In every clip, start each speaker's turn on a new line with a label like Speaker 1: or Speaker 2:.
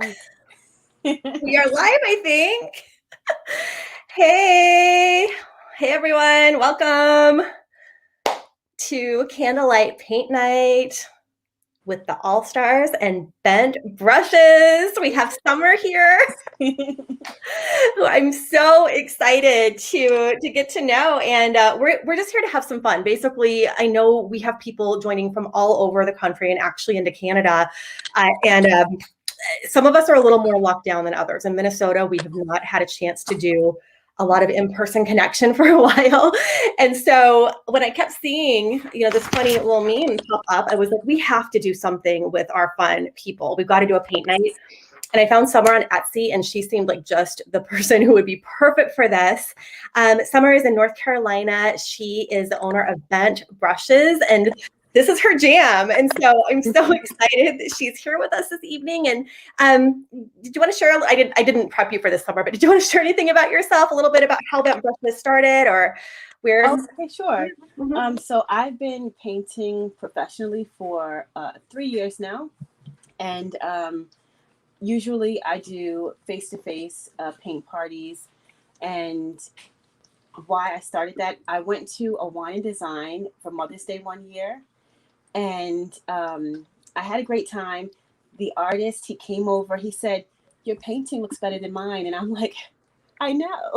Speaker 1: We are live, I think. Hey, everyone. Welcome to Candlelight Paint Night with the All-Stars and bent brushes. We have Summer here, who I'm so excited to get to know. And we're just here to have some fun. Basically, I know we have people joining from all over the country and actually into Canada. Some of us are a little more locked down than others. In Minnesota, we have not had a chance to do a lot of in-person connection for a while. And so when I kept seeing, this funny little meme pop up, I was like, we have to do something with our fun people. We've got to do a paint night. And I found Summer on Etsy, and she seemed like just the person who would be perfect for this. Summer is in North Carolina. She is the owner of Bent Brushes, and this is her jam. And so I'm so excited that she's here with us this evening. And did you want to share, I didn't prep you for this, Summer, but did you want to share anything about yourself, a little bit about how Bent Brushes started or where?
Speaker 2: Okay, sure. Mm-hmm. So I've been painting professionally for 3 years now. And usually I do face-to-face paint parties. And why I started that, I went to a wine and design for Mother's Day one year. And I had a great time. The artist, he came over, he said, "Your painting looks better than mine." And I'm like, I know.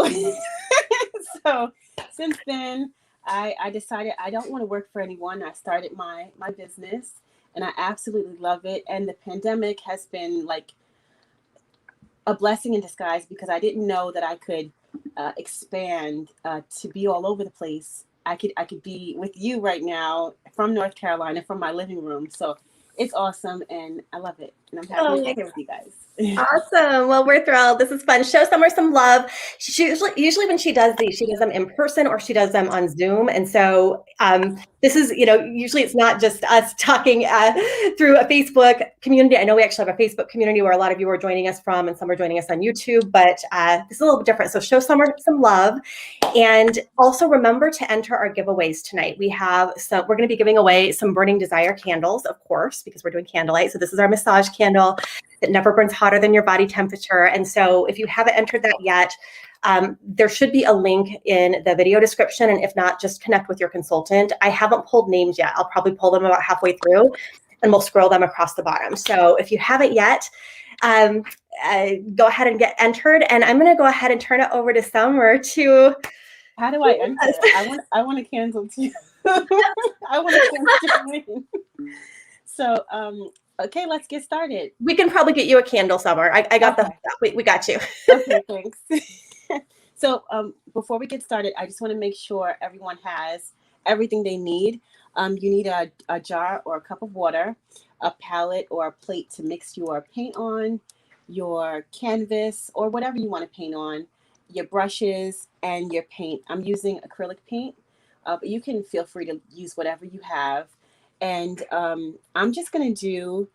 Speaker 2: So since then, I decided I don't want to work for anyone. I started my business, and I absolutely love it. And the pandemic has been like a blessing in disguise, because I didn't know that I could expand to be all over the place. I could be with you right now from North Carolina, from my living room. So it's awesome, and I love it. And I'm happy to be here with you guys.
Speaker 1: Awesome. Well, we're thrilled. This is fun. Show Summer some love. She usually when she does these, she does them in person or she does them on Zoom. And so this is, usually it's not just us talking through a Facebook community. I know we actually have a Facebook community where a lot of you are joining us from, and some are joining us on YouTube, but this is a little bit different. So show Summer some love. And also remember to enter our giveaways tonight. We're going to be giving away some Burning Desire candles, of course, because we're doing candlelight. So this is our massage candle that never burns hotter than your body temperature. And so if you haven't entered that yet, there should be a link in the video description. And if not, just connect with your consultant. I haven't pulled names yet. I'll probably pull them about halfway through, and we'll scroll them across the bottom. So if you haven't yet, go ahead and get entered. And I'm going to go ahead and turn it over to Summer to...
Speaker 2: How do I enter? I want a candle too. I want a candle too. So, okay, let's get started.
Speaker 1: We can probably get you a candle, Summer. I got the we got you.
Speaker 2: Okay, thanks. So before we get started, I just want to make sure everyone has everything they need. You need a jar or a cup of water, a palette or a plate to mix your paint on, your canvas or whatever you want to paint on, your brushes, and your paint. I'm using acrylic paint, but you can feel free to use whatever you have. And I'm just going to do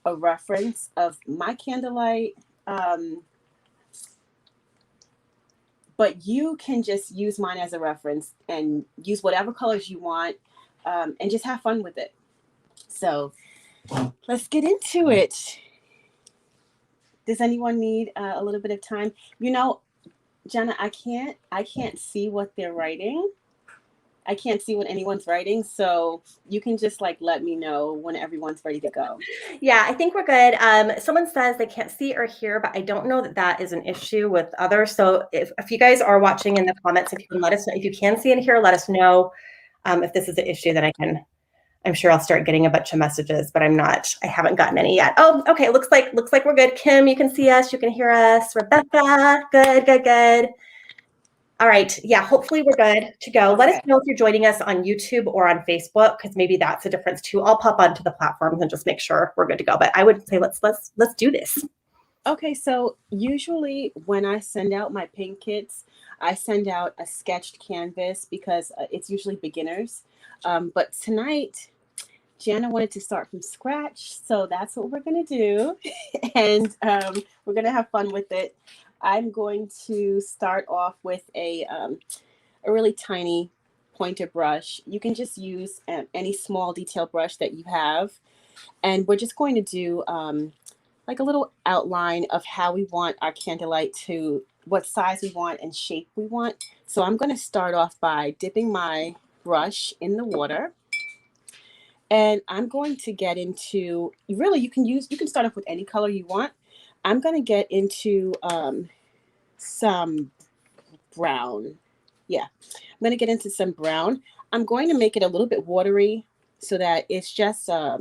Speaker 2: a reference of my candlelight, but you can just use mine as a reference and use whatever colors you want, and just have fun with it. So let's get into it. Does anyone need a little bit of time? Jenna, I can't see what they're writing. I can't see what anyone's writing, so you can just let me know when everyone's ready to go.
Speaker 1: Yeah, I think we're good. Someone says they can't see or hear, but I don't know that is an issue with others. So if you guys are watching in the comments, if you can let us know, if you can see and hear, let us know. If this is an issue, then I'm sure I'll start getting a bunch of messages, but I haven't gotten any yet. Oh, okay, looks like we're good. Kim, you can see us, you can hear us. Rebecca, good. All right. Yeah, hopefully we're good to go. Let us know if you're joining us on YouTube or on Facebook, because maybe that's a difference too. I'll pop onto the platforms and just make sure we're good to go. But I would say let's do this.
Speaker 2: Okay, so usually when I send out my paint kits, I send out a sketched canvas because it's usually beginners. But tonight, Jana wanted to start from scratch, so that's what we're going to do. And we're going to have fun with it. I'm going to start off with a really tiny pointer brush. You can just use any small detail brush that you have. And we're just going to do like a little outline of how we want our candlelight to, what size we want and shape we want. So I'm going to start off by dipping my brush in the water. And I'm going to get into, really, you can start off with any color you want. I'm going to get into some brown. Yeah, I'm going to get into some brown. I'm going to make it a little bit watery so that it's just a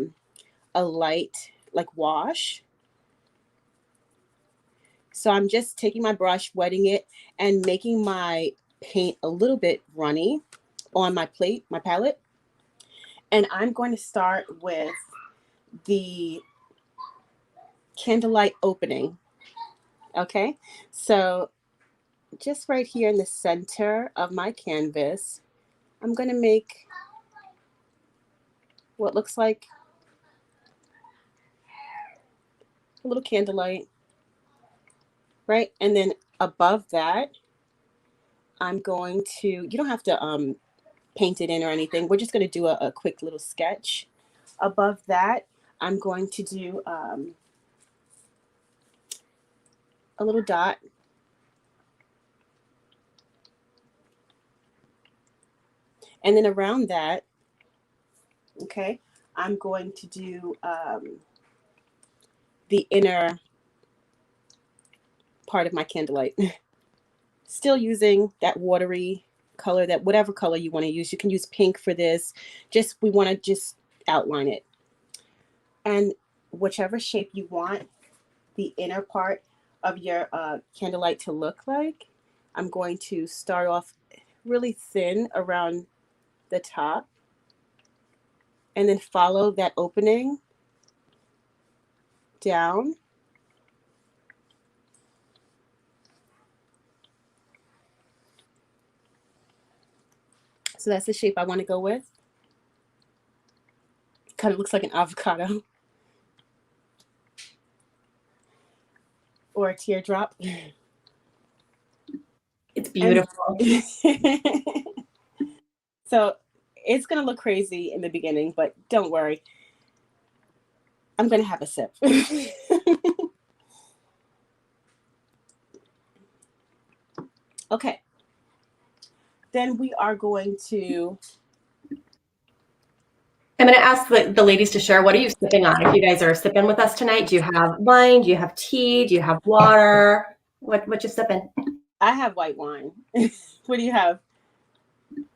Speaker 2: light, like wash. So I'm just taking my brush, wetting it, and making my paint a little bit runny on my plate, my palette. And I'm going to start with the candlelight opening. Okay, so just right here in the center of my canvas, I'm going to make what looks like a little candlelight, right? And then above that, I'm going to, you don't have to paint it in or anything. We're just going to do a quick little sketch. Above that, I'm going to do a little dot. And then around that, okay, I'm going to do the inner part of my candlelight. Still using that watery color, that whatever color you want to use. You can use pink for this. Just, we want to just outline it. And whichever shape you want the inner part of your candlelight to look like, I'm going to start off really thin around the top and then follow that opening down. So that's the shape I want to go with. Kind of looks like an avocado or a teardrop.
Speaker 1: It's beautiful.
Speaker 2: So it's going to look crazy in the beginning, but don't worry. I'm going to have a sip. Okay. Then we are going to...
Speaker 1: I'm going to ask the ladies to share. What are you sipping on? If you guys are sipping with us tonight, do you have wine? Do you have tea? Do you have water? What you sipping?
Speaker 2: I have white wine. What do you have?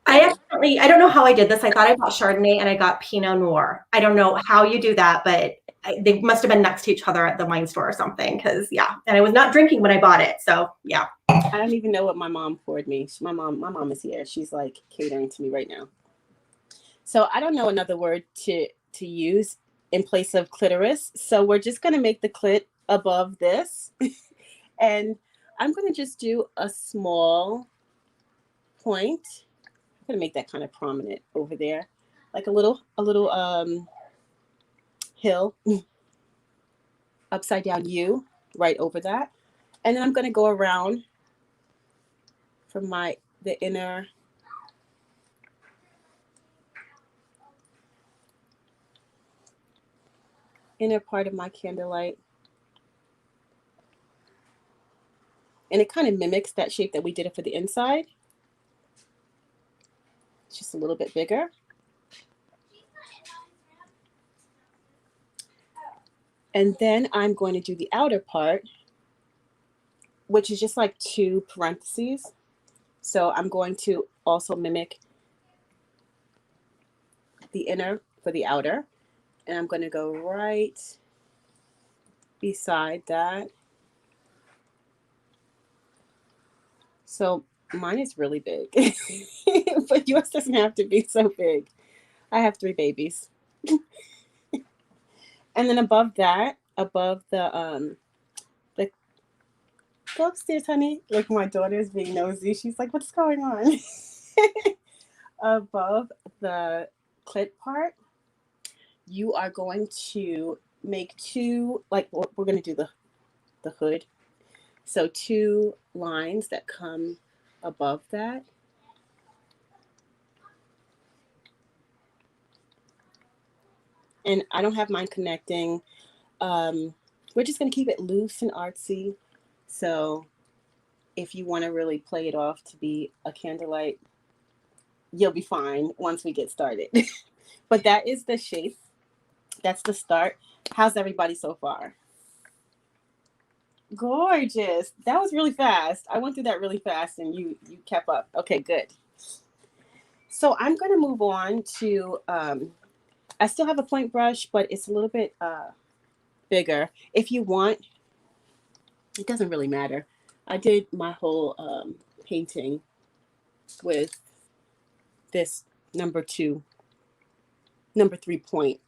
Speaker 1: I don't know how I did this. I thought I bought Chardonnay and I got Pinot Noir. I don't know how you do that, but they must have been next to each other at the wine store or something. Because yeah, and I was not drinking when I bought it. So yeah.
Speaker 2: I don't even know what my mom poured me. My mom is here. She's like catering to me right now. So I don't know another word to use in place of clitoris. So we're just going to make the clit above this. And I'm going to just do a small point. I'm going to make that kind of prominent over there. Like a little hill, upside down U, right over that. And then I'm going to go around from the inner part of my candlelight. And it kind of mimics that shape that we did it for the inside. It's just a little bit bigger. And then I'm going to do the outer part, which is just like 2 parentheses. So I'm going to also mimic the inner for the outer. And I'm going to go right beside that. So mine is really big, but yours doesn't have to be so big. I have 3 babies. And then above that, above the go upstairs, honey. Like my daughter's being nosy. She's like, what's going on? Above the clit part, you are going to make 2, like we're going to do the hood. So 2 lines that come above that. And I don't have mine connecting. We're just going to keep it loose and artsy. So if you want to really play it off to be a candlelight, you'll be fine once we get started. But that is the shape. That's the start. How's everybody so far? Gorgeous. That was really fast. I went through that really fast and you kept up. Okay, good. So I'm going to move on to, I still have a point brush, but it's a little bit bigger. If you want, it doesn't really matter. I did my whole painting with this number 3 point.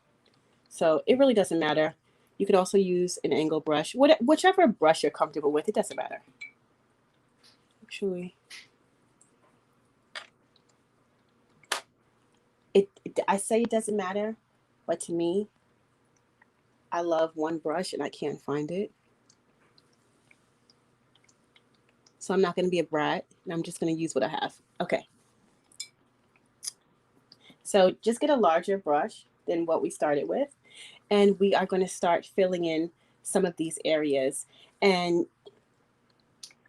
Speaker 2: So it really doesn't matter. You could also use an angle brush, whichever brush you're comfortable with. It doesn't matter. Actually, I say it doesn't matter, but to me, I love one brush and I can't find it. So I'm not going to be a brat, and I'm just going to use what I have. Okay. So just get a larger brush than what we started with, and we are going to start filling in some of these areas. And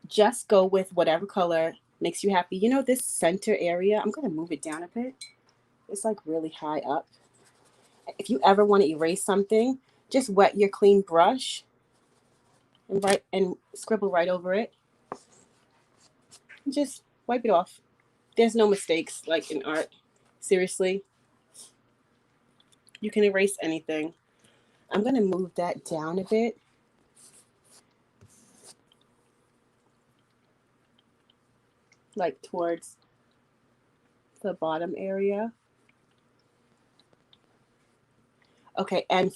Speaker 2: just go with whatever color makes you happy. You know, this center area, I'm going to move it down a bit. It's like really high up. If you ever want to erase something, just wet your clean brush and scribble right over it. Just wipe it off. There's no mistakes like in art. Seriously. You can erase anything. I'm going to move that down a bit. Like towards the bottom area. Okay, and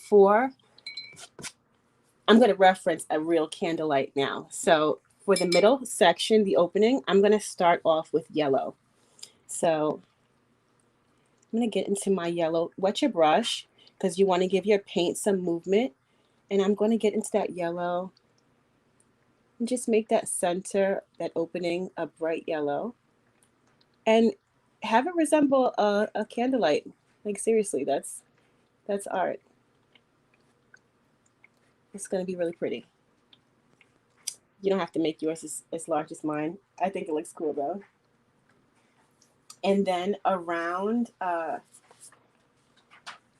Speaker 2: I'm going to reference a real candlelight now. So for the middle section, the opening, I'm going to start off with yellow. So I'm going to get into my yellow. Wet your brush because you want to give your paint some movement. And I'm going to get into that yellow and just make that center, that opening, a bright yellow. And have it resemble a candlelight. Like seriously, that's art. It's going to be really pretty. You don't have to make yours as large as mine. I think it looks cool though. And then around, I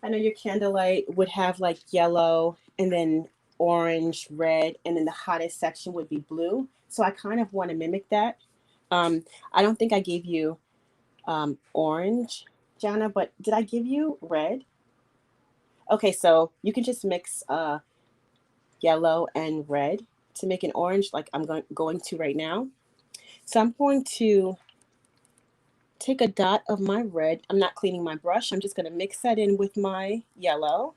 Speaker 2: know your candlelight would have like yellow and then orange, red, and then the hottest section would be blue. So I kind of want to mimic that. I don't think I gave you orange, Jana, but did I give you red? Okay, so you can just mix yellow and red to make an orange like I'm going to right now. So I'm going to take a dot of my red. I'm not cleaning my brush. I'm just going to mix that in with my yellow.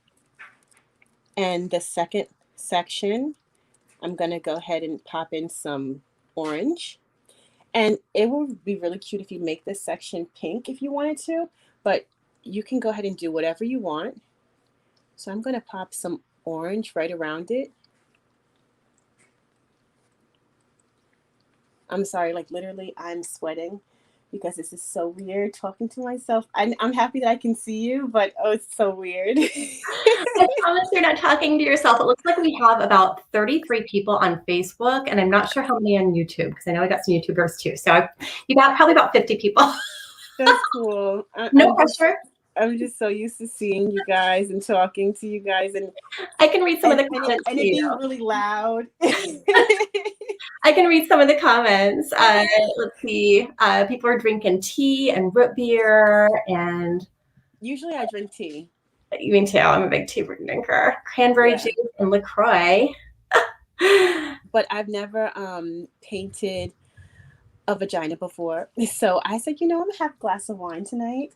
Speaker 2: And the second section, I'm going to go ahead and pop in some orange. And it would be really cute if you make this section pink if you wanted to, but you can go ahead and do whatever you want. So I'm going to pop some orange right around it. I'm sorry, like literally I'm sweating because this is so weird talking to myself. I'm happy that I can see you, but oh, it's so weird.
Speaker 1: I promise you're not talking to yourself. It looks like we have about 33 people on Facebook, and I'm not sure how many on YouTube because I know I got some YouTubers too. So you got probably about 50 people.
Speaker 2: That's cool.
Speaker 1: No pressure.
Speaker 2: I'm just so used to seeing you guys and talking to you guys, and
Speaker 1: I can read some of the comments
Speaker 2: and it being really loud.
Speaker 1: I can read some of the comments. Let's see. People are drinking tea and root beer, and
Speaker 2: usually I drink tea.
Speaker 1: Me too. I'm a big tea drinker. Cranberry juice and LaCroix.
Speaker 2: But I've never painted a vagina before. So I said, I'm gonna have a glass of wine tonight.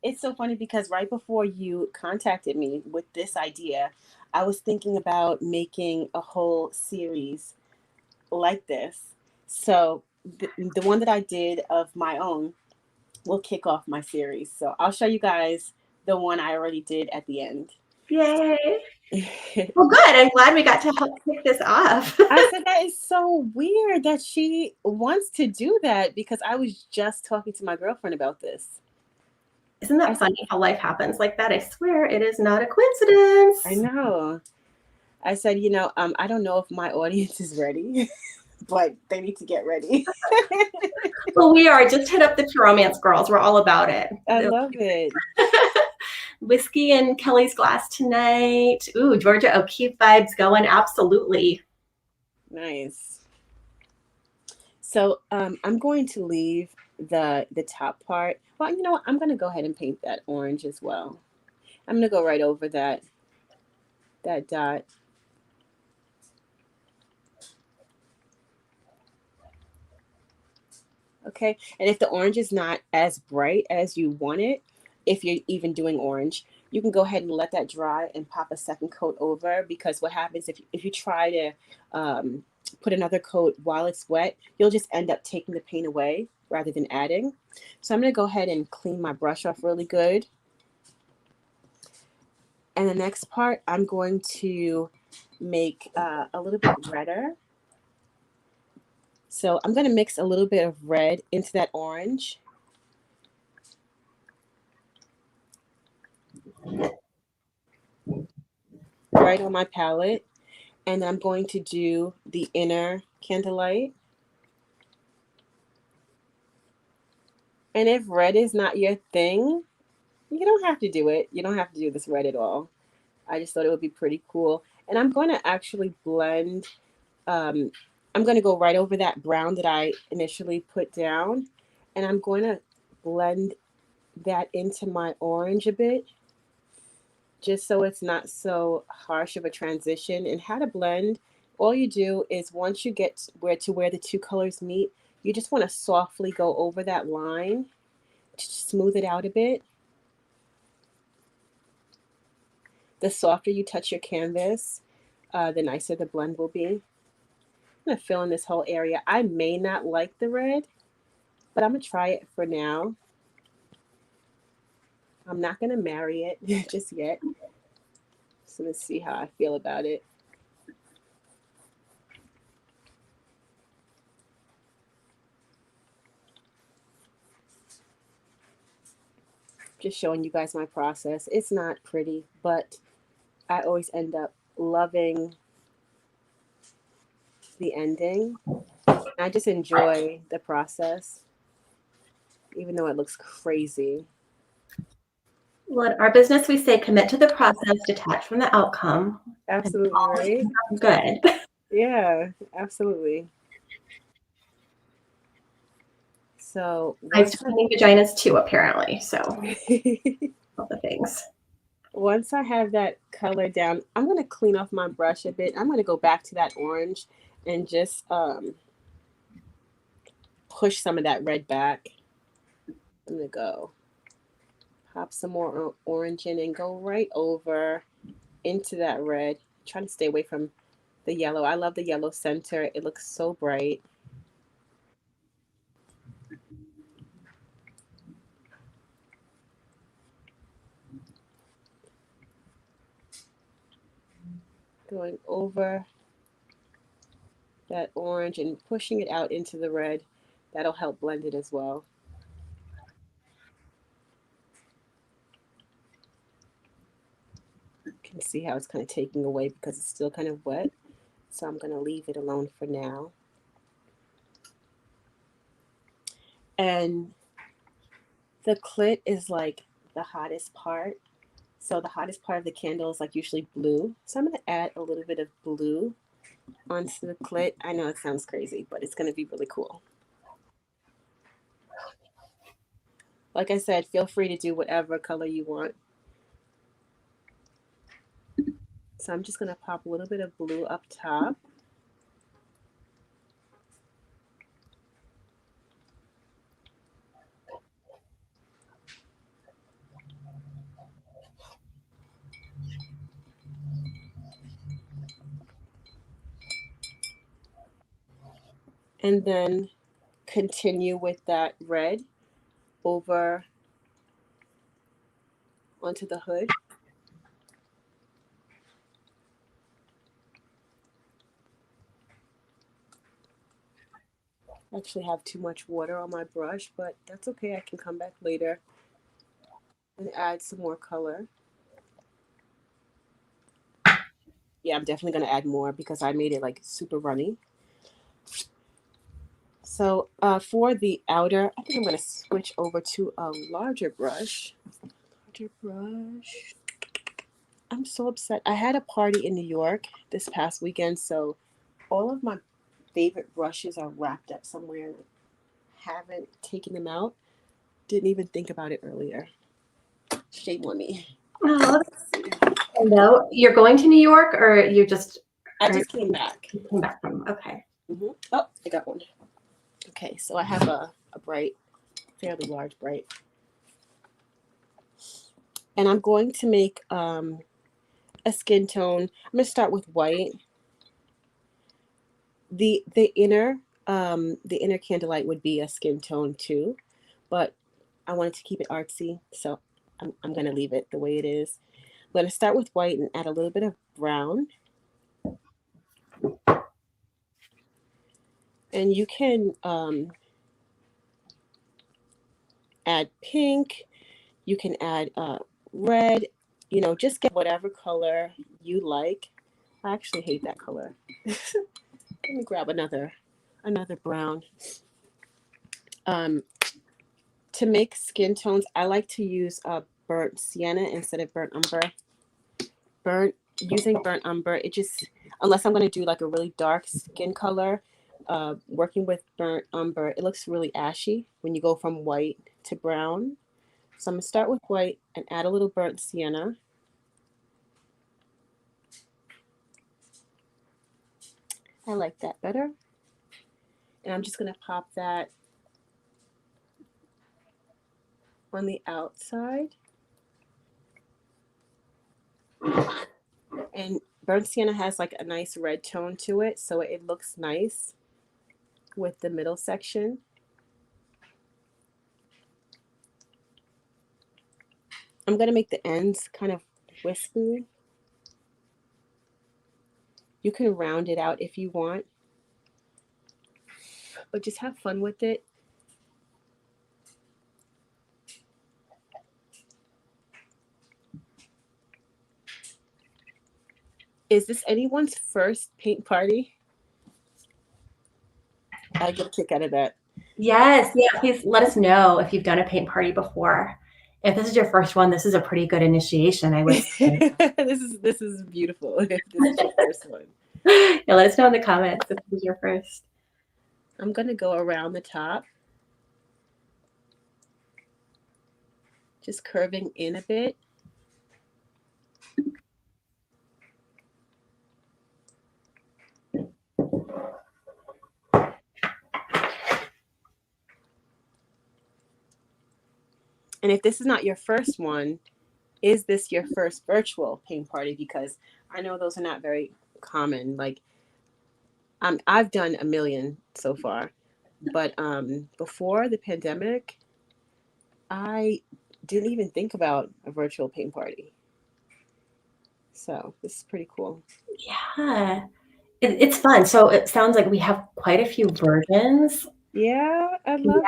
Speaker 2: It's so funny because right before you contacted me with this idea, I was thinking about making a whole series like this. So the one that I did of my own will kick off my series. So I'll show you guys the one I already did at the end.
Speaker 1: Yay. Well, good. I'm glad we got to help kick this off.
Speaker 2: I said that is so weird that she wants to do that because I was just talking to my girlfriend about this.
Speaker 1: Isn't that funny how life happens like that? I swear it is not a coincidence.
Speaker 2: I know. I said, I don't know if my audience is ready, but they need to get ready.
Speaker 1: Well, we are. Just hit up the romance girls. We're all about it.
Speaker 2: I love it.
Speaker 1: Whiskey in Kelly's glass tonight. Ooh, Georgia O'Keeffe vibes going. Absolutely.
Speaker 2: Nice. So I'm going to leave the top part. Well, you know what? I'm going to go ahead and paint that orange as well. I'm going to go right over that dot. Okay, and if the orange is not as bright as you want it, if you're even doing orange, you can go ahead and let that dry and pop a second coat over, because what happens if you try to put another coat while it's wet, you'll just end up taking the paint away rather than adding. So I'm going to go ahead and clean my brush off really good. And the next part, I'm going to make a little bit redder. So I'm going to mix a little bit of red into that orange. Right on my palette. And I'm going to do the inner candlelight. And if red is not your thing, you don't have to do it. You don't have to do this red at all. I just thought it would be pretty cool. And I'm going to actually blend, I'm going to go right over that brown that I initially put down. And I'm going to blend that into my orange a bit, just so it's not so harsh of a transition. And how to blend, all you do is once you get where the two colors meet, you just want to softly go over that line to smooth it out a bit. The softer you touch your canvas, the nicer the blend will be. I'm going to fill in this whole area. I may not like the red, but I'm going to try it for now. I'm not going to marry it just yet. So let's see how I feel about it. Just showing you guys my process. It's not pretty, but I always end up loving the ending. I just enjoy the process, even though it looks crazy.
Speaker 1: Well, in our business, we say commit to the process, detach from the outcome.
Speaker 2: Absolutely, right?
Speaker 1: Good.
Speaker 2: Yeah, absolutely. So
Speaker 1: I've cleaning vaginas too, apparently. So all the things.
Speaker 2: Once I have that color down, I'm going to clean off my brush a bit. I'm going to go back to that orange and just push some of that red back. I'm going to go pop some more orange in and go right over into that red. Try to stay away from the yellow. I love the yellow center. It looks so bright. Going over that orange and pushing it out into the red. That'll help blend it as well. You can see how it's kind of taking away because it's still kind of wet. So I'm going to leave it alone for now. And the clit is like the hottest part. So the hottest part of the candle is like usually blue. So I'm going to add a little bit of blue onto the clit. I know it sounds crazy, but it's going to be really cool. Like I said, feel free to do whatever color you want. So I'm just going to pop a little bit of blue up top. And then continue with that red over onto the hood. I actually have too much water on my brush, but that's okay. I can come back later. and add some more color. Yeah, I'm definitely going to add more because I made it like super runny. So for the outer, I think I'm going to switch over to a larger brush. Larger brush. I'm so upset. I had a party in New York this past weekend, so all of my favorite brushes are wrapped up somewhere. Haven't taken them out. Didn't even think about it earlier. Shame on me.
Speaker 1: Oh, no, you're going to New York, or you just?
Speaker 2: I just came back.
Speaker 1: Came back from. Okay.
Speaker 2: Mm-hmm. Oh, I got one. Okay, so I have a bright, fairly large bright, and I'm going to make a skin tone. I'm going to start with white. The inner candlelight would be a skin tone too, but I wanted to keep it artsy, so I'm going to leave it the way it is. I'm going to start with white and add a little bit of brown. And you can add pink, you can add red, you know, just get whatever color you like. I actually hate that color. Let me grab another brown. To make skin tones, I like to use burnt sienna instead of burnt umber. Using burnt umber, it just, unless I'm going to do like a really dark skin color, working with burnt umber, it looks really ashy when you go from white to brown. So I'm going to start with white and add a little burnt sienna. I like that better. And I'm just going to pop that on the outside. And burnt sienna has like a nice red tone to it, so it looks nice with the middle section. I'm going to make the ends kind of wispy. You can round it out if you want, but just have fun with it. Is this anyone's first paint party? I get a kick out of that.
Speaker 1: Yes, yeah. Please let us know if you've done a paint party before. If this is your first one, this is a pretty good initiation, I would say.
Speaker 2: This is beautiful. If this is your first one.
Speaker 1: Yeah, let us know in the comments if this is your first.
Speaker 2: I'm going to go around the top, just curving in a bit. And if this is not your first one, is this your first virtual paint party? Because I know those are not very common. Like, I've done a million so far, but before the pandemic, I didn't even think about a virtual paint party. So this is pretty cool.
Speaker 1: Yeah, it's fun. So it sounds like we have quite a few versions.
Speaker 2: Yeah, I love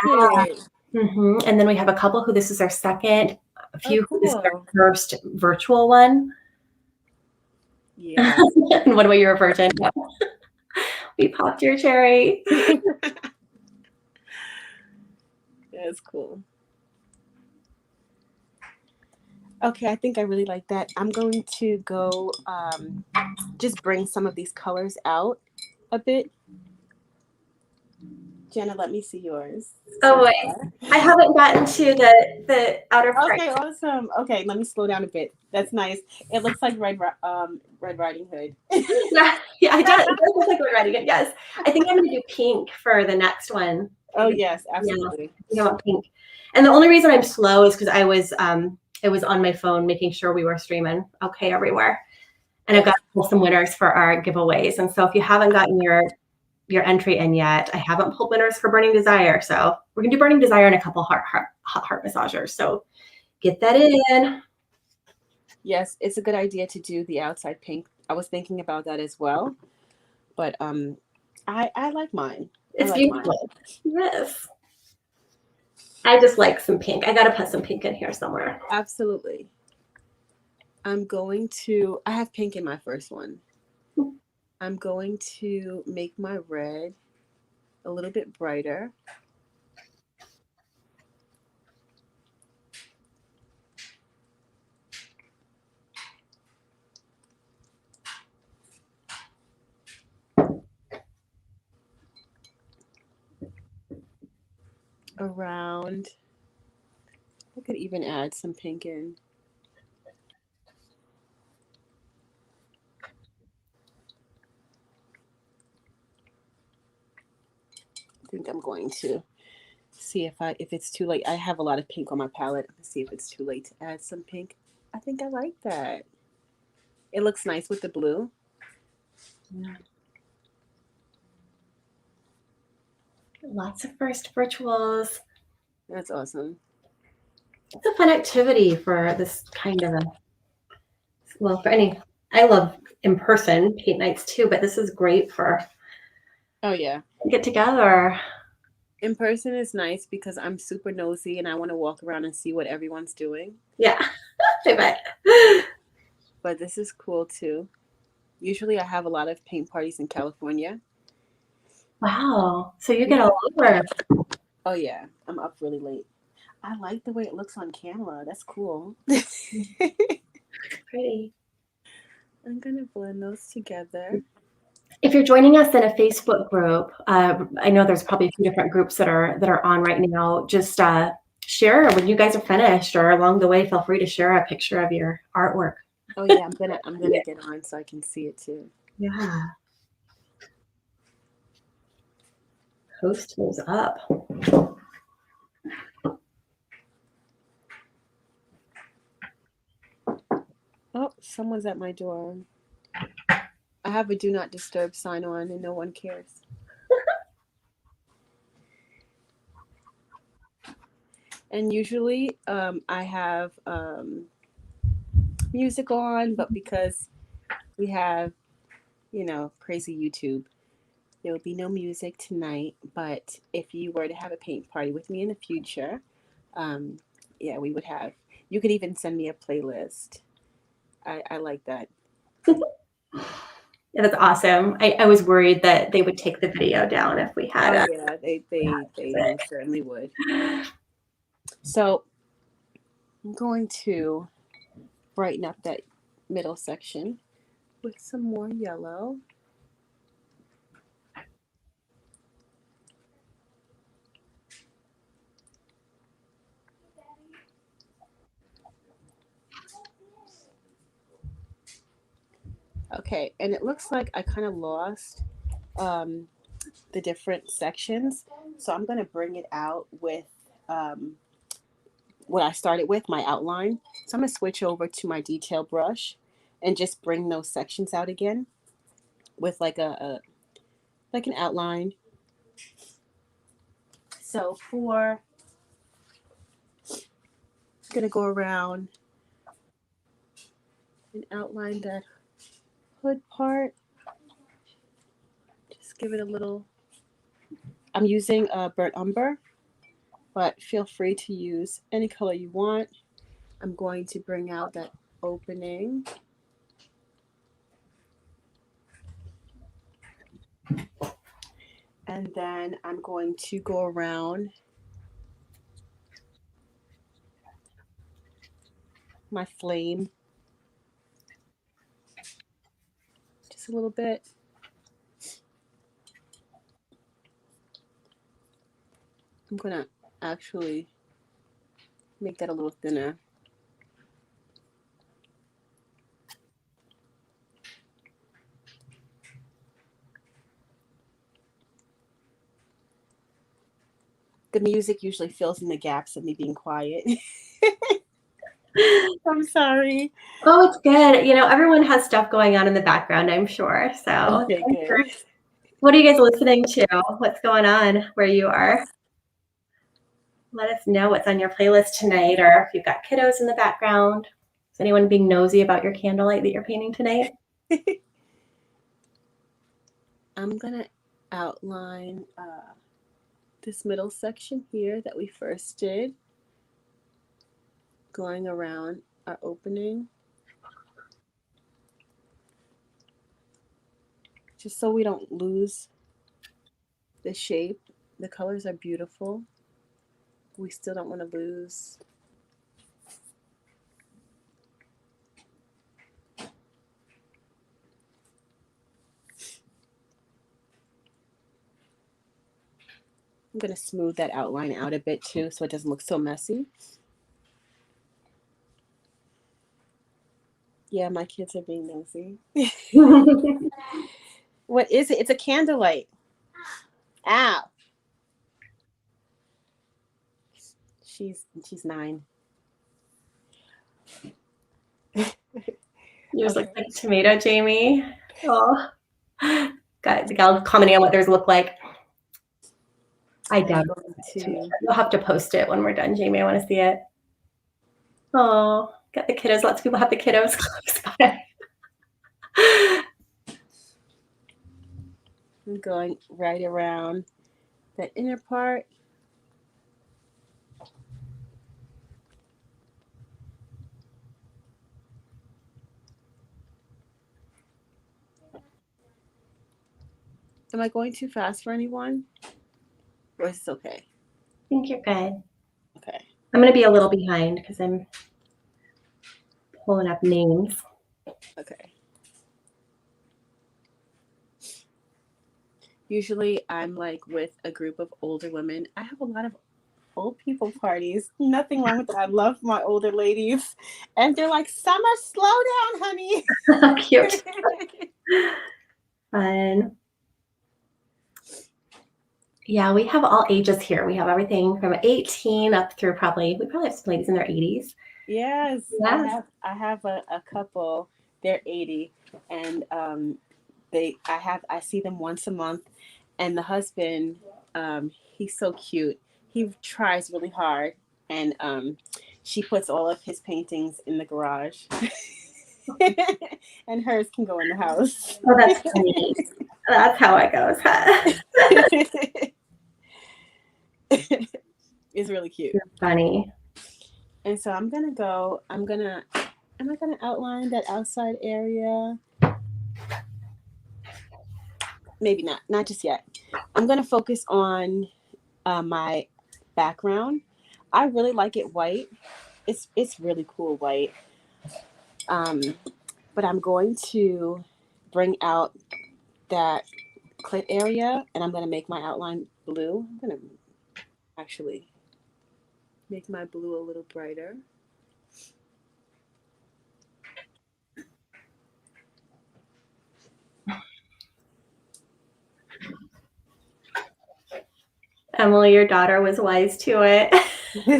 Speaker 2: it.
Speaker 1: Mm-hmm. And then we have a couple who this is our second, a few who this is our
Speaker 2: Cool.
Speaker 1: first virtual one.
Speaker 2: Yeah.
Speaker 1: And what about your version? We popped your cherry.
Speaker 2: That's cool. Okay, I think I really like that. I'm going to go just bring some of these colors out a bit. Jenna, let me see yours.
Speaker 1: Oh wait, I haven't gotten to the outer part.
Speaker 2: Okay, awesome. Okay, let me slow down a bit. That's nice. It looks like Red Riding Hood.
Speaker 1: Yeah, it does. It does look like Red Riding Hood. Yes, I think I'm gonna do pink for the next one.
Speaker 2: Oh yes, absolutely.
Speaker 1: Yeah, I want pink. And the only reason I'm slow is because I was on my phone making sure we were streaming okay everywhere, and I've got to pull some winners for our giveaways. And so if you haven't gotten your entry in yet, I haven't pulled winners for Burning Desire. So we're gonna do Burning Desire and a couple hot heart massagers. So get that in.
Speaker 2: Yes, it's a good idea to do the outside pink. I was thinking about that as well, but I like mine.
Speaker 1: It's
Speaker 2: like
Speaker 1: beautiful. Mine. Yes. I just like some pink. I got to put some pink in here somewhere.
Speaker 2: Absolutely. I have pink in my first one. I'm going to make my red a little bit brighter. Around, I could even add some pink in. I think I'm going to see if it's too late. I have a lot of pink on my palette. Let's see if it's too late to add some pink. I think I like that. It looks nice with the blue.
Speaker 1: Yeah. Lots of first rituals.
Speaker 2: That's awesome.
Speaker 1: It's a fun activity for this kind of for any. I love in-person paint nights too, but this is great for
Speaker 2: Oh yeah.
Speaker 1: get together.
Speaker 2: In person is nice because I'm super nosy and I want to walk around and see what everyone's doing.
Speaker 1: Yeah, I bet.
Speaker 2: But this is cool too. Usually I have a lot of paint parties in California.
Speaker 1: Wow. So you get all over.
Speaker 2: Oh yeah, I'm up really late. I like the way it looks on camera. That's cool.
Speaker 1: Pretty.
Speaker 2: I'm gonna blend those together.
Speaker 1: If you're joining us in a Facebook group, I know there's probably a few different groups that are on right now. Just share when you guys are finished, or along the way, feel free to share a picture of your artwork.
Speaker 2: Oh yeah, I'm gonna get on so I can see it too.
Speaker 1: Yeah. Post those up.
Speaker 2: Oh, someone's at my door. I have a do not disturb sign on and no one cares. And usually I have music on, but because we have, crazy YouTube, there will be no music tonight. But if you were to have a paint party with me in the future, yeah, we would have. You could even send me a playlist. I like that.
Speaker 1: Yeah, that's awesome. I was worried that they would take the video down if we had
Speaker 2: Oh yeah, they most certainly would. So I'm going to brighten up that middle section with some more yellow. Okay, and it looks like I kind of lost the different sections. So I'm going to bring it out with what I started with, my outline. So I'm going to switch over to my detail brush and just bring those sections out again with like like an outline. So I'm going to go around and outline that hood part. Just give it a little. I'm using burnt umber, but feel free to use any color you want. I'm going to bring out that opening. And then I'm going to go around my flame just a little bit. I'm going to actually make that a little thinner. The music usually fills in the gaps of me being quiet. I'm sorry.
Speaker 1: Oh, it's good. Everyone has stuff going on in the background, I'm sure. So,
Speaker 2: Okay, good.
Speaker 1: what are you guys listening to? What's going on where you are? Let us know what's on your playlist tonight, or if you've got kiddos in the background. Is anyone being nosy about your candlelight that you're painting tonight?
Speaker 2: I'm going to outline this middle section here that we first did, going around our opening, just so we don't lose the shape. The colors are beautiful. We still don't want to lose I'm going to smooth that outline out a bit too so it doesn't look so messy. Yeah, my kids are being nosy. What is it? It's a candlelight. Ow. She's 9.
Speaker 1: Yours looks like tomato, Jamie. Oh, guys, gal commenting on what theirs look like. I doubt it. You'll have to post it when we're done, Jamie. I want to see it. Oh, got the kiddos. Lots of people have the kiddos close by.
Speaker 2: I'm going right around the inner part. Am I going too fast for anyone? Or is this okay?
Speaker 1: I think you're good.
Speaker 2: Okay.
Speaker 1: I'm going to be a little behind because I'm pulling up names.
Speaker 2: Okay. Usually I'm like with a group of older women. I have a lot of old people parties. Nothing wrong with that. I love my older ladies. And they're like, Summer, slow down, honey.
Speaker 1: Cute. Fun. Yeah, we have all ages here. We have everything from 18 up through we probably have some ladies in their 80s.
Speaker 2: Yes. I have a couple. They're 80, and I see them once a month, and the husband, he's so cute. He tries really hard, and she puts all of his paintings in the garage, and hers can go in the house.
Speaker 1: Oh, that's funny. That's how it goes.
Speaker 2: It's really cute.
Speaker 1: You're funny.
Speaker 2: And so am I gonna outline that outside area? Maybe not just yet. I'm gonna focus on my background. I really like it white. It's really cool white. But I'm going to bring out that clit area, and I'm gonna make my outline blue. I'm gonna actually make my blue a little brighter.
Speaker 1: Emily, your daughter was wise to it. Her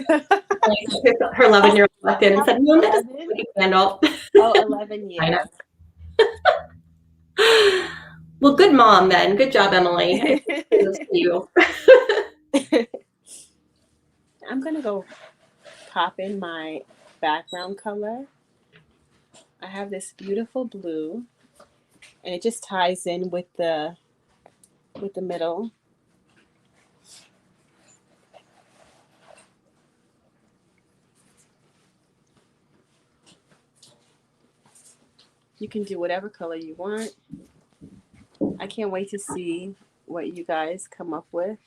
Speaker 1: 11-year-old walked in and said, Mom, that doesn't look like a candle.
Speaker 2: Oh, 11 years.
Speaker 1: Well, good mom then. Good job, Emily. You.
Speaker 2: I'm going to go pop in my background color. I have this beautiful blue, and it just ties in with the middle. You can do whatever color you want. I can't wait to see what you guys come up with.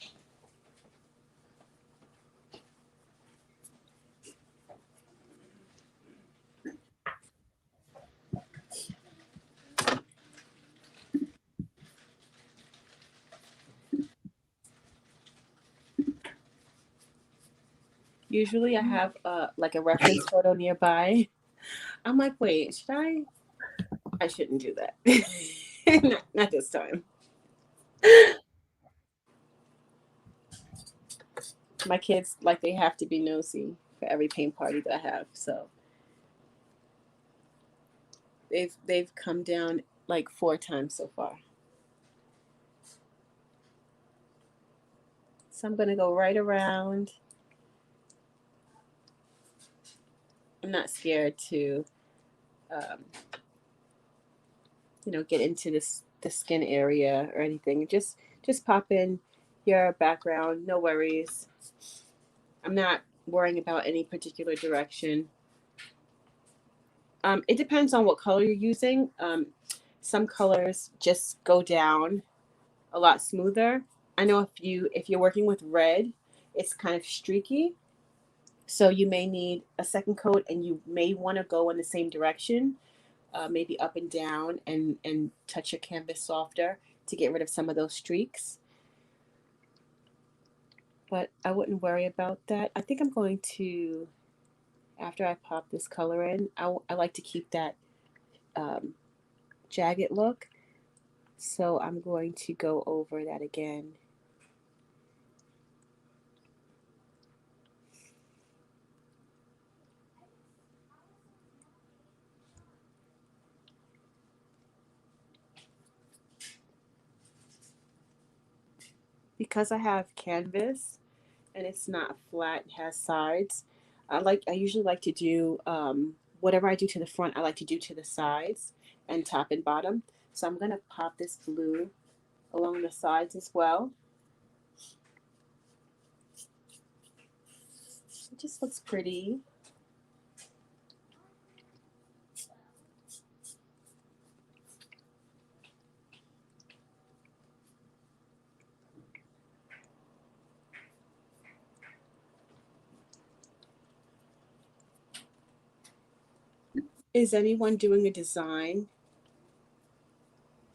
Speaker 2: Usually I have like a reference photo nearby. I'm like, wait, should I? I shouldn't do that. not this time. My kids, like, they have to be nosy for every paint party that I have. So they've come down like 4 times so far. So I'm going to go right around. I'm not scared to, get into the skin area or anything. Just pop in, your background. No worries. I'm not worrying about any particular direction. It depends on what color you're using. Some colors just go down a lot smoother. I know if you're working with red, it's kind of streaky. So you may need a second coat, and you may want to go in the same direction, maybe up and down, and touch your canvas softer to get rid of some of those streaks. But I wouldn't worry about that. I think I'm going to, after I pop this color in, I like to keep that um, jagged look. So I'm going to go over that again. Because I have canvas and it's not flat, it has sides. I usually like to do whatever I do to the front, I like to do to the sides and top and bottom. So I'm gonna pop this blue along the sides as well. It just looks pretty. Is anyone doing a design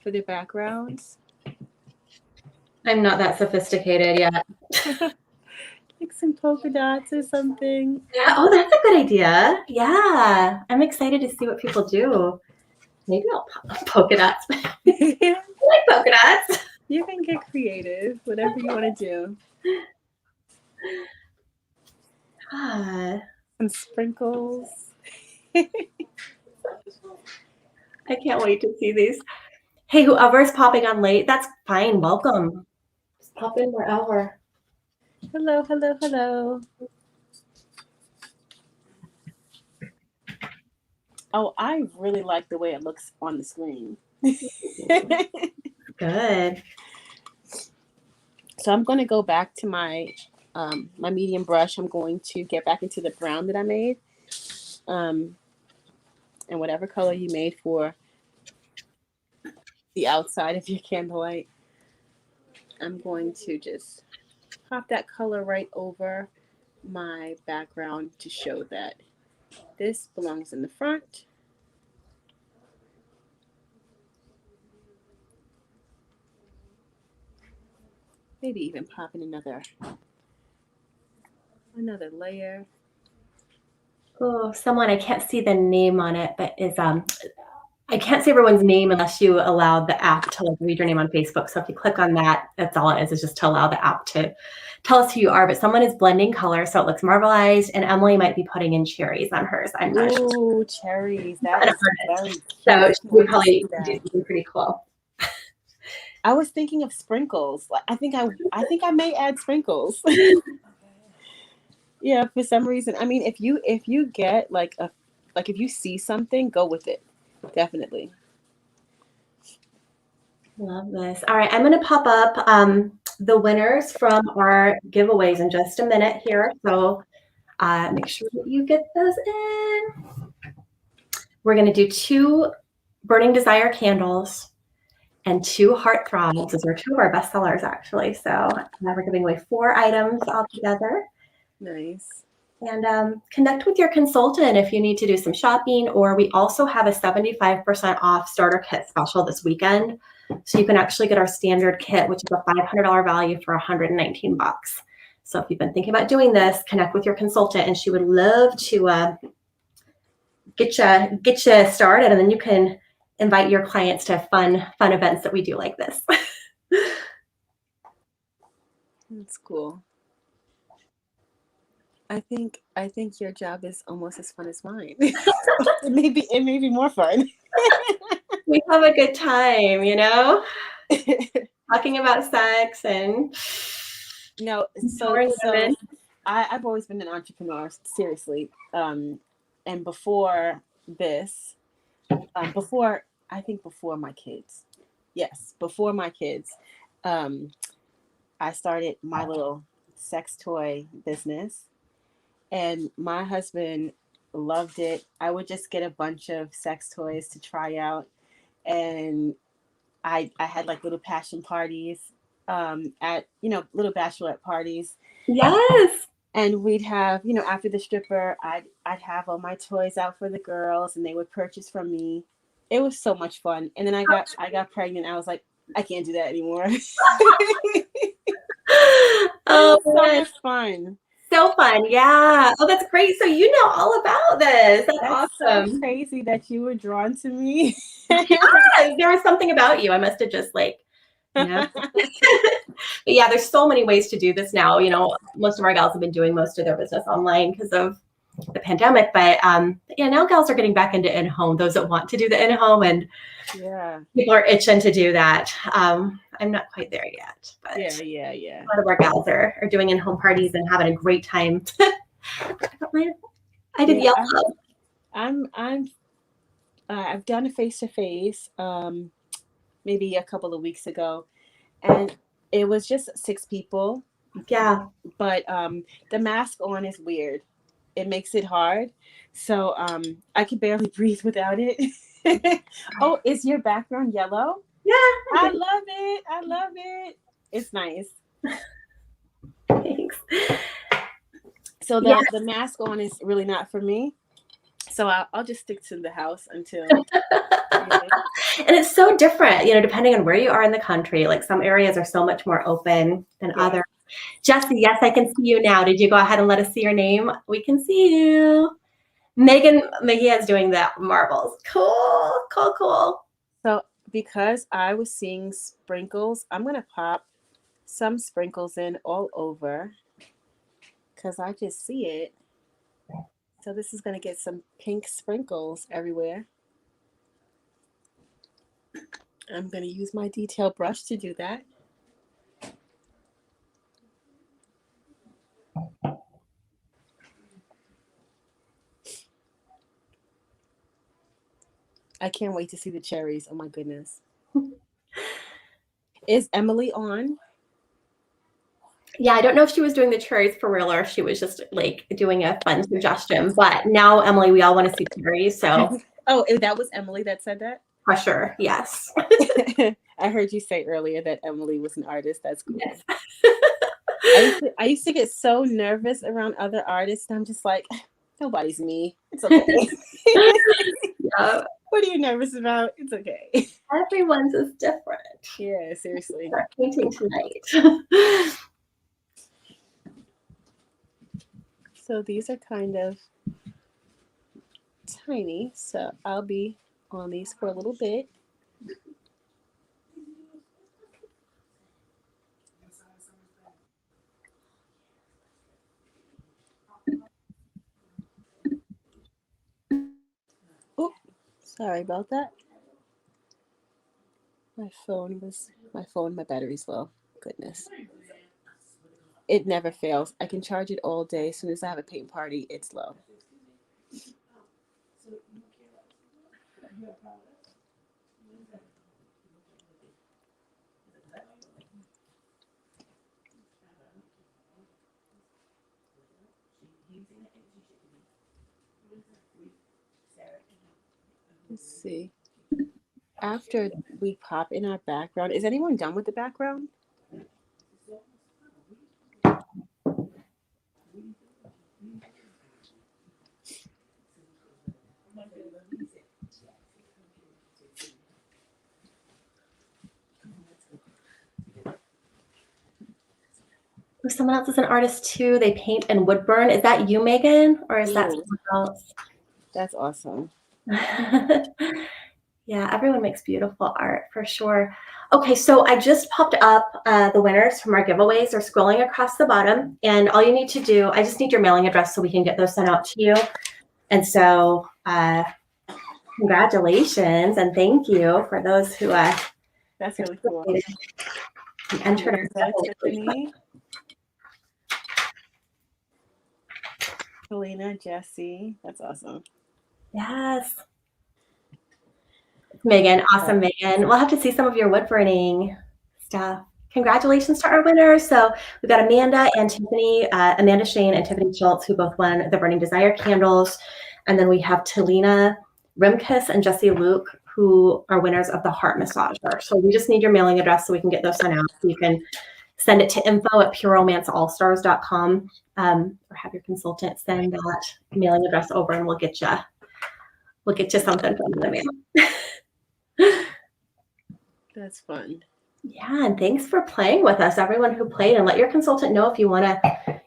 Speaker 2: for their backgrounds?
Speaker 1: I'm not that sophisticated yet.
Speaker 2: Like some polka dots or something.
Speaker 1: Yeah. Oh, that's a good idea. Yeah. I'm excited to see what people do. Maybe I'll pop polka dots. I like polka dots.
Speaker 2: You can get creative, whatever you want to do.
Speaker 1: Ah,
Speaker 2: Some sprinkles.
Speaker 1: I can't wait to see these. Hey, whoever's popping on late, that's fine. Welcome. Just pop in wherever.
Speaker 2: Hello, hello, hello. Oh, I really like the way it looks on the screen.
Speaker 1: Good.
Speaker 2: So I'm going to go back to my my medium brush. I'm going to get back into the brown that I made. And whatever color you made for the outside of your candlelight, I'm going to just pop that color right over my background to show that this belongs in the front. Maybe even pop in another layer.
Speaker 1: Oh, someone, I can't see the name on it, but is I can't see everyone's name unless you allow the app to like read your name on Facebook. So if you click on that, that's all it is just to allow the app to tell us who you are. But someone is blending color, so it looks marbleized, and Emily might be putting in cherries on hers. I'm not sure.
Speaker 2: Ooh, cherries. That is very cute.
Speaker 1: So she would
Speaker 2: Wait to
Speaker 1: probably
Speaker 2: see
Speaker 1: do
Speaker 2: that.
Speaker 1: something pretty cool.
Speaker 2: I was thinking of sprinkles. Like I think I may add sprinkles. Yeah, for some reason. I mean, if you get like if you see something, go with it. Definitely.
Speaker 1: Love this. All right, I'm going to pop up the winners from our giveaways in just a minute here. So make sure that you get those in. We're going to do 2 Burning Desire candles and 2 Heart Throbs. Those are 2 of our best sellers, actually. So now we're giving away 4 items altogether.
Speaker 2: Nice.
Speaker 1: And connect with your consultant if you need to do some shopping, or we also have a 75% off starter kit special this weekend. So you can actually get our standard kit, which is a $500 value for $119. So if you've been thinking about doing this, connect with your consultant, and she would love to get you started, and then you can invite your clients to fun events that we do like this.
Speaker 2: That's cool. I think your job is almost as fun as mine. it may be more fun.
Speaker 1: We have a good time, you know, talking about sex and
Speaker 2: so I've always been an entrepreneur, seriously. And before this, before my kids, yes, before my kids, I started my little sex toy business, and my husband loved it. I would just get a bunch of sex toys to try out, and I had like little passion parties, at little bachelorette parties,
Speaker 1: Yes.
Speaker 2: and we'd have, after the stripper, I'd have all my toys out for the girls, and they would purchase from me. It was so much fun. And then I got pregnant. I was like, I can't do that anymore. It
Speaker 1: Oh,
Speaker 2: was so
Speaker 1: man.
Speaker 2: much fun.
Speaker 1: So fun. Yeah. Oh, that's great. So you know all about this. That's
Speaker 2: That's so
Speaker 1: awesome.
Speaker 2: crazy that you were drawn to me.
Speaker 1: Yeah, there was something about you. I must have just like, yeah. But yeah, there's so many ways to do this now. Most of our gals have been doing most of their business online because of the pandemic. But yeah, now gals are getting back into in-home, those that want to do the in-home, and
Speaker 2: Yeah.
Speaker 1: people are itching to do that. I'm not quite there yet, but
Speaker 2: Yeah.
Speaker 1: a lot of our gals are doing in-home parties and having a great time. I did
Speaker 2: Yeah.
Speaker 1: yellow.
Speaker 2: I've done a face-to-face, maybe a couple of weeks ago, and it was just 6 people.
Speaker 1: Yeah.
Speaker 2: But the mask on is weird. It makes it hard. So I can barely breathe without it. Oh, is your background yellow?
Speaker 1: Yeah.
Speaker 2: I love it. I love it. It's nice.
Speaker 1: Thanks.
Speaker 2: So
Speaker 1: Yeah.
Speaker 2: the mask on is really not for me. So I'll just stick to the house until.
Speaker 1: And it's so different, depending on where you are in the country. Like some areas are so much more open than others. Jesse, yes, I can see you now. Did you go ahead and let us see your name? We can see you. Megan Mejia is doing the marbles. Cool, cool, cool.
Speaker 2: So because I was seeing sprinkles, I'm going to pop some sprinkles in all over because I just see it. So this is going to get some pink sprinkles everywhere. I'm going to use my detail brush to do that. I can't wait to see the cherries. Oh my goodness. Is Emily on?
Speaker 1: Yeah, I don't know if she was doing the cherries for real or if she was just like doing a fun suggestion. But now, Emily, we all want to see cherries. So,
Speaker 2: oh, that was Emily that said that?
Speaker 1: For sure. Yes.
Speaker 2: I heard you say earlier that Emily was an artist. That's cool.
Speaker 1: Yes.
Speaker 2: I used to get so nervous around other artists. And I'm just like, nobody's me. It's okay.
Speaker 1: Yeah.
Speaker 2: What are you nervous about? It's okay.
Speaker 1: Everyone's is different.
Speaker 2: Yeah, seriously.
Speaker 1: We're painting tonight.
Speaker 2: So these are kind of tiny. So I'll be on these for a little bit. Oh, sorry about that. My battery's low. Goodness. It never fails. I can charge it all day. As soon as I have a paint party, it's low. Let's see. After we pop in our background, is anyone done with the background?
Speaker 1: Someone else is an artist too. They paint and wood burn. Is that you, Megan? Or is that someone else?
Speaker 2: That's awesome.
Speaker 1: Yeah, everyone makes beautiful art for sure. Okay, so I just popped up the winners from our giveaways. They're scrolling across the bottom. And all you need to do, I just need your mailing address so we can get those sent out to you. And so congratulations and thank you for those who
Speaker 2: that's really cool.
Speaker 1: Entered.
Speaker 2: Helena, Jesse, that's awesome.
Speaker 1: Yes. Megan, awesome, Megan. We'll have to see some of your wood burning stuff. Congratulations to our winners. So we've got Amanda and Tiffany, Amanda Shane and Tiffany Schultz, who both won the Burning Desire candles. And then we have Talina Rimkus and Jesse Luke, who are winners of the Heart Massager. So we just need your mailing address so we can get those sent out. So you can send it to info@pureromanceallstars.com, or have your consultant send that mailing address over, and we'll get you something from the mail.
Speaker 2: That's fun.
Speaker 1: Yeah, and thanks for playing with us, everyone who played, and let your consultant know if you want to,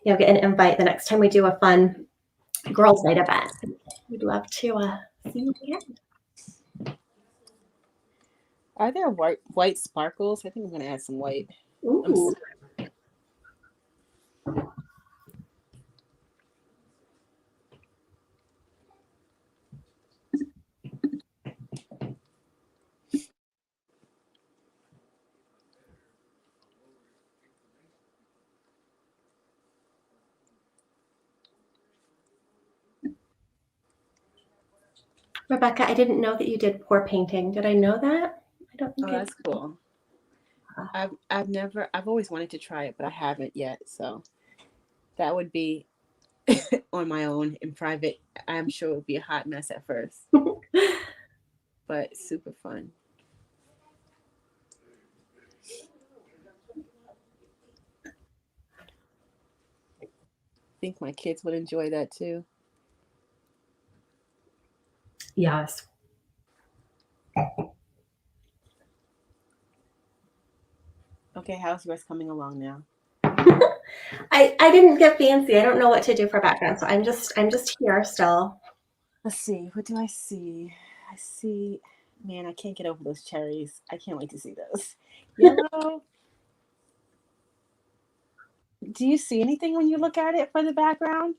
Speaker 1: get an invite the next time we do a fun girls' night event. We'd love to see you again.
Speaker 2: Are there white sparkles? I think I'm gonna add some white.
Speaker 1: Ooh. Rebecca, I didn't know that you did pour painting. Did I know that? I don't think.
Speaker 2: Oh, that's cool. I've always wanted to try it, but I haven't yet. So that would be on my own in private. I'm sure it would be a hot mess at first, but super fun. I think my kids would enjoy that too.
Speaker 1: Yes.
Speaker 2: Okay, how's yours coming along now?
Speaker 1: I didn't get fancy. I don't know what to do for background, so I'm just here still.
Speaker 2: Let's see. What do I see? I see. Man, I can't get over those cherries. I can't wait to see those. Yellow. Do you see anything when you look at it for the background?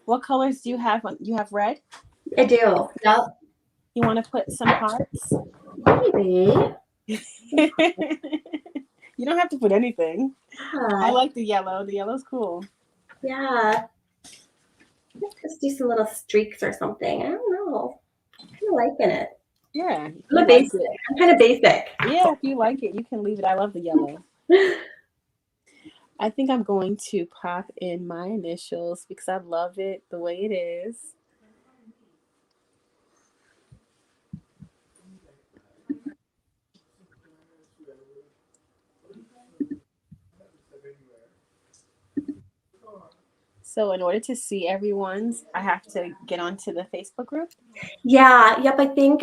Speaker 2: What colors do you have? You have red?
Speaker 1: I do. Yep.
Speaker 2: You want to put some hearts?
Speaker 1: Maybe.
Speaker 2: You don't have to put anything.
Speaker 1: Yeah.
Speaker 2: I like the yellow. The yellow's cool.
Speaker 1: Yeah. Let's just do some little streaks or something. I don't know. I'm kind of liking it.
Speaker 2: Yeah.
Speaker 1: I'm kind of basic.
Speaker 2: Yeah, if you like it, you can leave it. I love the yellow. I think I'm going to pop in my initials because I love it the way it is. So in order to see everyone's, I have to get onto the Facebook group?
Speaker 1: Yeah, yep. I think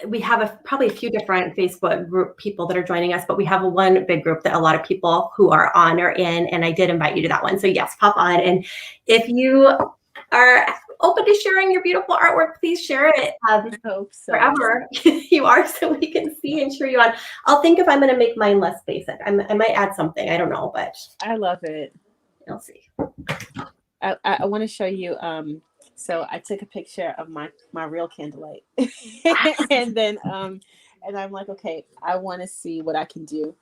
Speaker 1: we have probably a few different Facebook group people that are joining us, but we have one big group that a lot of people who are on are in, and I did invite you to that one. So yes, pop on. And if you are open to sharing your beautiful artwork, please share it
Speaker 2: I hope so.
Speaker 1: wherever you are so we can see and cheer you on. I'll think if I'm going to make mine less basic. I might add something. I don't know, but
Speaker 2: I love it.
Speaker 1: I'll see.
Speaker 2: I want to show you. So I took a picture of my real candlelight, and then and I'm like, okay, I want to see what I can do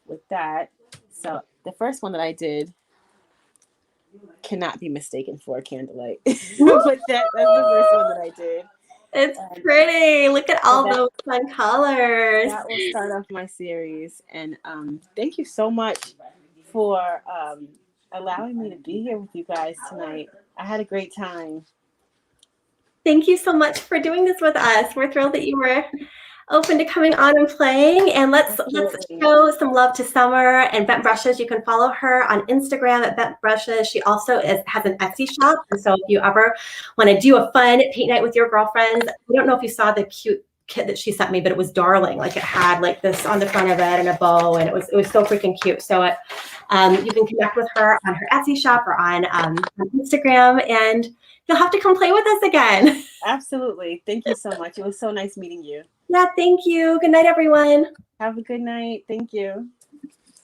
Speaker 2: with that. So the first one that I did cannot be mistaken for a candlelight, but that's the first one that I did.
Speaker 1: It's pretty. Look at all those fun colors.
Speaker 2: That will start off my series, and thank you so much for allowing me to be here with you guys tonight. I had a great time.
Speaker 1: Thank you so much for doing this with us. We're thrilled that you were open to coming on and playing. And let's show some love to Summer and Bent Brushes. You can follow her on Instagram at Bent Brushes. She also has an Etsy shop. And so if you ever want to do a fun paint night with your girlfriends, I don't know if you saw the cute kit that she sent me, but it was darling. Like it had like this on the front of it and a bow, and it was so freaking cute. So you can connect with her on her Etsy shop or on Instagram, and you'll have to come play with us again.
Speaker 2: Absolutely. Thank you so much. It was so nice meeting you.
Speaker 1: Yeah, thank you. Good night, everyone.
Speaker 2: Have a good night. Thank you.